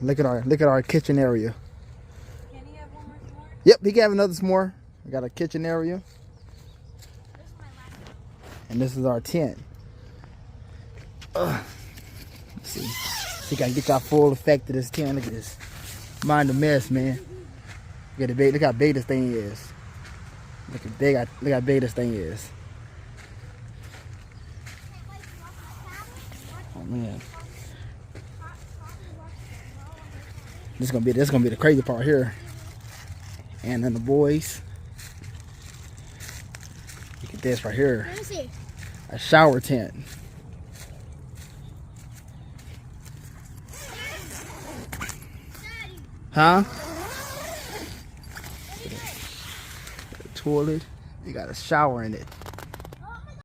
Look at our kitchen area. Can he have one more s'more? Yep, he can have another s'more. We got a kitchen area. This is my laptop. And this is our tent. Let's see. See if I can get y'all full effect of this tent. Look at this. Mind the mess, man. Look how big this thing is. Look how big this thing is. Oh man. This is gonna be the crazy part here. And then the boys. Look at this right here. Let me see. A shower tent. Huh? Toilet. You got a shower in it.